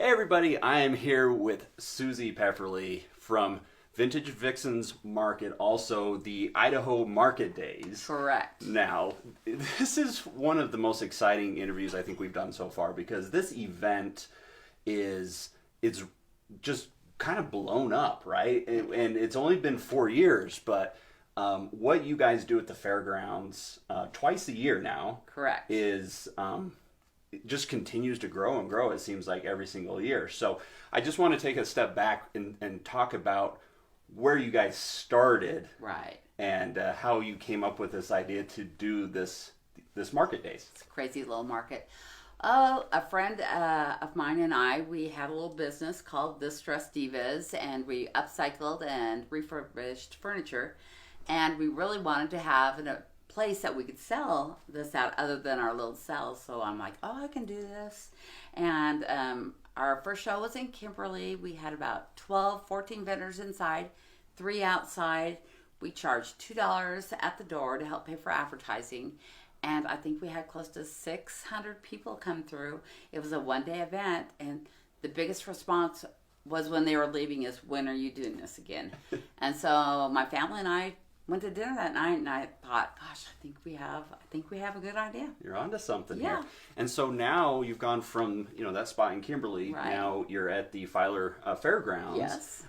Hey everybody, I am here with Suzy Pfefferle from Vintage Vixens Market, also the Idaho Market Days. Correct. Now, this is one of the most exciting interviews I think we've done so far because this event it's just kind of blown up, right? And it's only been 4 years, but what you guys do at the fairgrounds twice a year now, Correct, is it just continues to grow and grow, it seems like, every single year. So I just want to take a step back and talk about where you guys started, right? and how you came up with this idea to do this market days. It's a crazy little market. Oh, a friend of mine and I, we had a little business called Distressed Divas, and we upcycled and refurbished furniture, and we really wanted to have a place that we could sell this out other than our little cells. So I'm like, oh, I can do this. And our first show was in Kimberly. We had about 14 vendors inside, 3 outside. We charged $2 at the door to help pay for advertising. And I think we had close to 600 people come through. It was a one-day event, and the biggest response was when they were leaving is, when are you doing this again? And so my family and I went to dinner that night, and I thought, gosh, I think we have a good idea. You're onto something Yeah. here. And so now you've gone from, that spot in Kimberly, Right. now you're at the Filer Fairgrounds. Yes.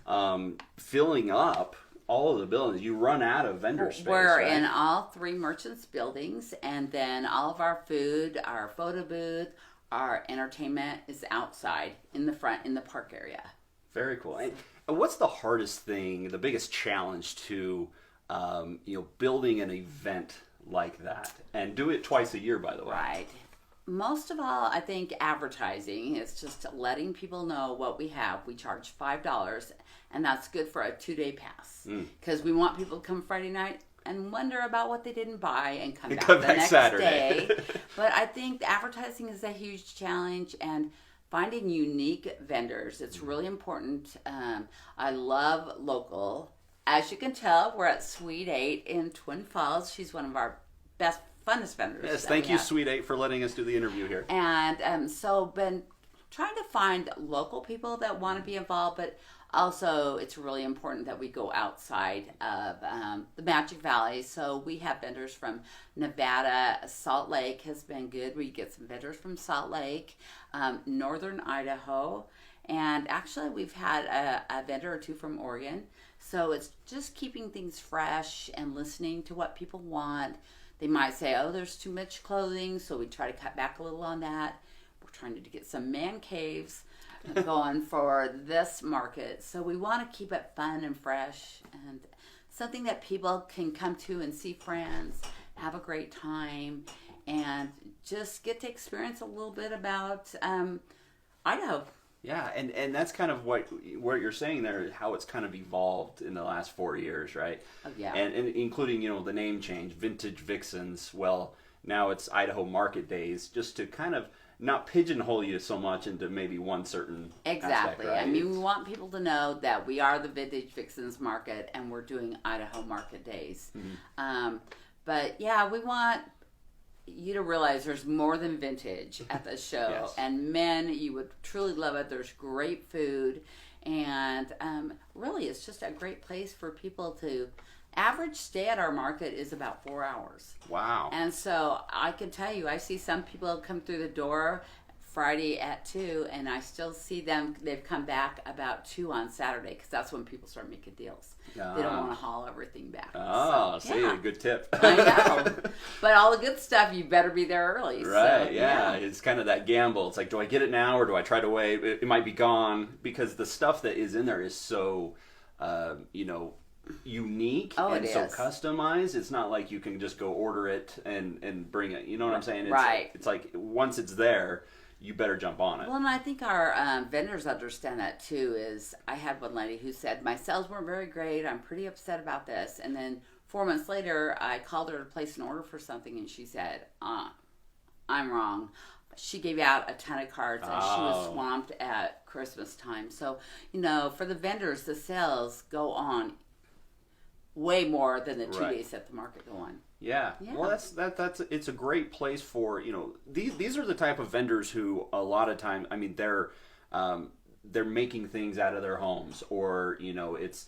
Filling up all of the buildings. You run out of vendor space, We're right? in all 3 merchants' buildings, and then all of our food, our photo booth, our entertainment is outside in the front in the park area. Very cool. And what's the hardest thing, the biggest challenge to building an event like that? And do it twice a year, by the way. Right. Most of all, I think advertising is just letting people know what we have. We charge $5, and that's good for a 2-day pass, because we want people to come Friday night and wonder about what they didn't buy and come back the next Saturday. day. But I think advertising is a huge challenge, and finding unique vendors. It's really important. I love local. As you can tell, we're at Suite 8 in Twin Falls. She's one of our best, funnest vendors. Yes, thank you, Suite 8, for letting us do the interview here. And so been trying to find local people that want to be involved, but also it's really important that we go outside of the Magic Valley. So we have vendors from Nevada. Salt Lake has been good. We get some vendors from Salt Lake, northern Idaho, and actually we've had a vendor or 2 from Oregon. So it's just keeping things fresh and listening to what people want. They might say, oh, there's too much clothing, so we try to cut back a little on that. We're trying to get some man caves going for this market. So we want to keep it fun and fresh and something that people can come to and see friends, have a great time, and just get to experience a little bit about Idaho. Yeah, and that's kind of what you're saying there, how it's kind of evolved in the last 4 years, right? Oh, yeah. And including, the name change, Vintage Vixens. Well, now it's Idaho Market Days, just to kind of not pigeonhole you so much into maybe one certain Exactly. aspect, right? I mean, we want people to know that we are the Vintage Vixens Market, and we're doing Idaho Market Days. Mm-hmm. But yeah, we want you to realize there's more than vintage at the show. Yes. And men, you would truly love it. There's great food, and really it's just a great place for people to. Average stay at our market is about 4 hours. Wow. And so I can tell you, I see some people come through the door Friday at 2, and I still see them. They've come back about 2 on Saturday, because that's when people start making deals. They don't want to haul everything back. Oh, so, see, yeah. good tip. I know. But all the good stuff, you better be there early. Right, so, yeah. It's kind of that gamble. It's like, do I get it now or do I try to wait? It might be gone, because the stuff that is in there is so, unique and so customized. It's not like you can just go order it and bring it. You know what I'm saying? Right. It's like once it's there, you better jump on it. Well, and I think our vendors understand that too. Is I had one lady who said, my sales weren't very great. I'm pretty upset about this. And then 4 months later, I called her to place an order for something, and she said, I'm wrong. She gave out a ton of cards, and she was swamped at Christmas time. So, for the vendors, the sales go on way more than the 2 days that the market go on. Yeah. Well, that's it's a great place for, these are the type of vendors who a lot of times, I mean, they're they're making things out of their homes, or it's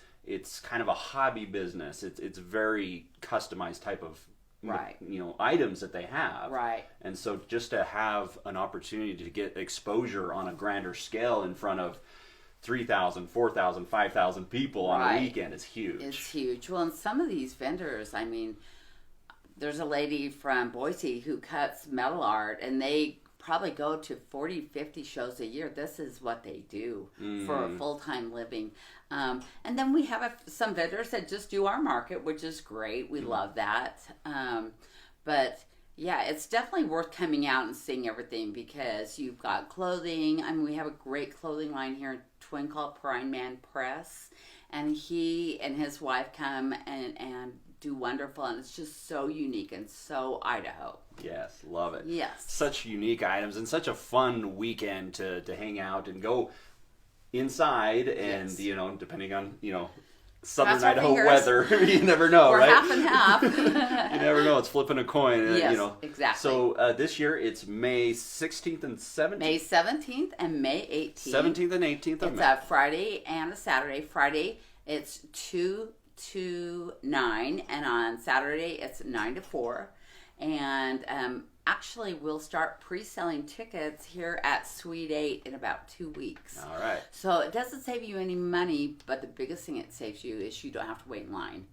kind of a hobby business. It's very customized type of right, items that they have. Right. And so just to have an opportunity to get exposure on a grander scale in front of 3,000, 4,000, 5,000 people on a weekend is huge. It's huge. Well, and some of these vendors, I mean, there's a lady from Boise who cuts metal art, and they probably go to 40, 50 shows a year. This is what they do for a full-time living. And then we have some vendors that just do our market, which is great. We love that. But yeah, it's definitely worth coming out and seeing everything, because you've got clothing. I mean, we have a great clothing line here in Twin called Prime Man Press, and he and his wife come and do wonderful, and it's just so unique and so Idaho. Yes, love it. Yes. Such unique items and such a fun weekend to hang out and go inside, and depending on Southern Idaho weather, you never know, We're right? half and half. You never know. It's flipping a coin. Yes, exactly. So this year it's May 16th and 17th. May 17th and May 18th. 17th and 18th of It's May. a Friday and a Saturday. Friday, it's 2 to 9, and on Saturday, it's 9 to 4. And actually, we'll start pre-selling tickets here at Suite 8 in about 2 weeks. All right. So it doesn't save you any money, but the biggest thing it saves you is you don't have to wait in line,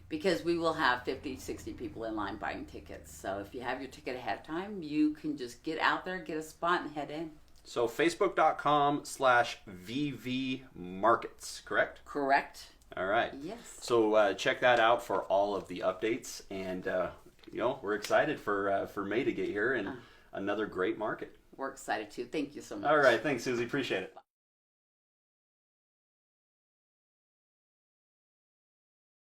because we will have 50, 60 people in line buying tickets. So if you have your ticket ahead of time, you can just get out there, get a spot, and head in. So Facebook.com/VV Markets, correct? Correct. All right. Yes. So check that out for all of the updates, and we're excited for May to get here, and another great market. We're excited too. Thank you so much. All right. Thanks, Suzy. Appreciate it.